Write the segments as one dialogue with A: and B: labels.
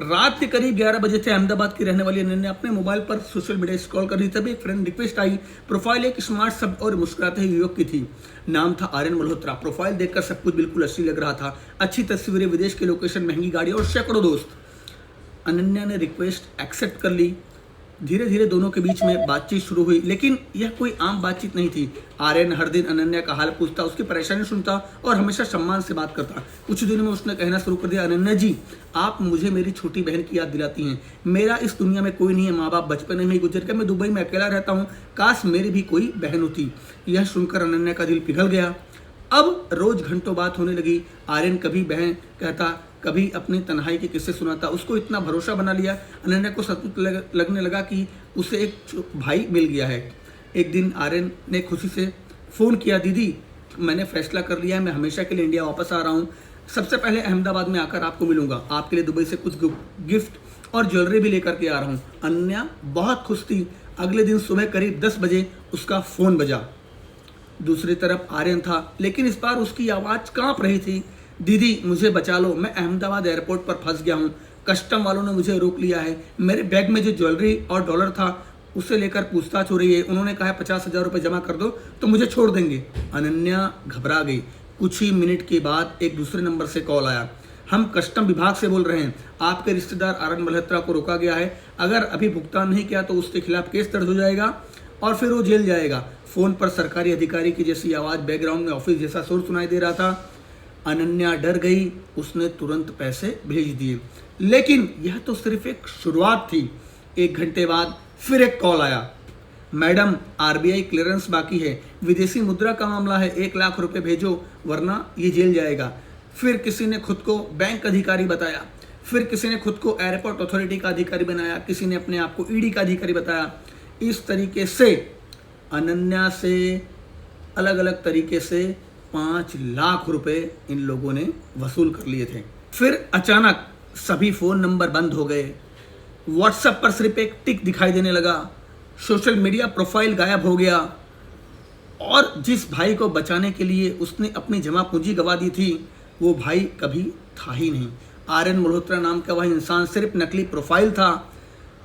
A: रात के करीब 11 बजे थे। अहमदाबाद की रहने वाली अनन्या अपने मोबाइल पर सोशल मीडिया स्क्रॉल कर रही थी, तभी एक फ्रेंड रिक्वेस्ट आई। प्रोफाइल एक स्मार्ट सब और मुस्कुराते हुए युवक की थी। नाम था आर्यन मल्होत्रा। प्रोफाइल देखकर सब कुछ बिल्कुल असली लग रहा था। अच्छी तस्वीरें, विदेश की लोकेशन, महंगी गाड़ी और सैकड़ों दोस्त। अनन्या ने रिक्वेस्ट एक्सेप्ट कर ली। धीरे धीरे दोनों के बीच में बातचीत शुरू हुई, लेकिन यह कोई आम बातचीत नहीं थी। आर्यन हर दिन अनन्या का हाल पूछता, उसकी परेशानी सुनता और हमेशा सम्मान से बात करता। कुछ दिनों में उसने कहना शुरू कर दिया, अनन्या जी, आप मुझे मेरी छोटी बहन की याद दिलाती हैं। मेरा इस दुनिया में कोई नहीं है, माँ बाप बचपन में ही गुजर गए, मैं दुबई में अकेला रहता हूँ, काश मेरी भी कोई बहन होती। यह सुनकर अनन्या का दिल पिघल गया। अब रोज घंटों बात होने लगी। आर्यन कभी बहन कहता, कभी अपनी तन्हाई के किस्से सुनाता। उसको इतना भरोसा बना लिया, अनन्या को सचमुच लगने लगा कि उसे एक भाई मिल गया है। एक दिन आर्यन ने खुशी से फ़ोन किया, दीदी मैंने फैसला कर लिया है, मैं हमेशा के लिए इंडिया वापस आ रहा हूँ। सबसे पहले अहमदाबाद में आकर आपको मिलूंगा, आपके लिए दुबई से कुछ गिफ्ट और ज्वेलरी भी लेकर के आ रहा हूँ। अनन्या बहुत खुश थी। अगले दिन सुबह करीब 10 बजे उसका फ़ोन बजा। दूसरी तरफ आर्यन था, लेकिन इस बार उसकी आवाज़ कांप रही थी। दीदी मुझे बचा लो, मैं अहमदाबाद एयरपोर्ट पर फंस गया हूँ, कस्टम वालों ने मुझे रोक लिया है। मेरे बैग में जो ज्वेलरी और डॉलर था उसे लेकर पूछताछ हो रही है। उन्होंने कहा है 50,000 रुपये जमा कर दो तो मुझे छोड़ देंगे। अनन्या घबरा गई। कुछ ही मिनट के बाद एक दूसरे नंबर से कॉल आया। हम कस्टम विभाग से बोल रहे हैं, आपके रिश्तेदार आर्यन मल्होत्रा को रोका गया है। अगर अभी भुगतान नहीं किया तो उसके खिलाफ केस दर्ज हो जाएगा और फिर वो जेल जाएगा। फोन पर सरकारी अधिकारी की जैसी आवाज़, बैकग्राउंड में ऑफिस जैसा शोर सुनाई दे रहा था। अनन्या डर गई। उसने तुरंत पैसे भेज दिए, लेकिन यह तो सिर्फ एक शुरुआत थी। 1 घंटे बाद फिर एक कॉल आया, मैडम आरबीआई क्लियरेंस बाकी है, विदेशी मुद्रा का मामला है, 1 लाख रुपए भेजो वरना ये जेल जाएगा। फिर किसी ने खुद को बैंक अधिकारी बताया, फिर किसी ने खुद को एयरपोर्ट अथॉरिटी का अधिकारी बनाया, किसी ने अपने आप को ईडी का अधिकारी बताया। इस तरीके से अनन्या से अलग अलग तरीके से 5 लाख रुपए इन लोगों ने वसूल कर लिए थे। फिर अचानक सभी फोन नंबर बंद हो गए। व्हाट्सएप पर सिर्फ एक टिक दिखाई देने लगा। सोशल मीडिया प्रोफाइल गायब हो गया। और जिस भाई को बचाने के लिए उसने अपनी जमा पूंजी गंवा दी थी, वो भाई कभी था ही नहीं। आर्यन मल्होत्रा नाम का वह इंसान सिर्फ नकली प्रोफाइल था।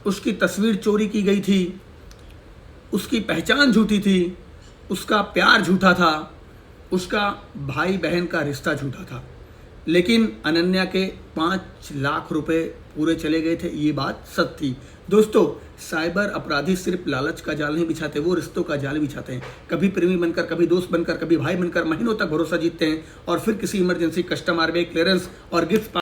A: उसकी तस्वीर चोरी की गई थी, उसकी पहचान झूठी थी, उसका प्यार झूठा था, उसका भाई बहन का रिश्ता झूठा था। लेकिन अनन्या के 5 लाख रुपए पूरे चले गए थे, ये बात सच थी। दोस्तों, साइबर अपराधी सिर्फ लालच का जाल नहीं बिछाते, वो रिश्तों का जाल बिछाते हैं। कभी प्रेमी बनकर, कभी दोस्त बनकर, कभी भाई बनकर महीनों तक भरोसा जीतते हैं और फिर किसी इमरजेंसी, कस्टम, आरबीआई क्लियरेंस और गिफ्ट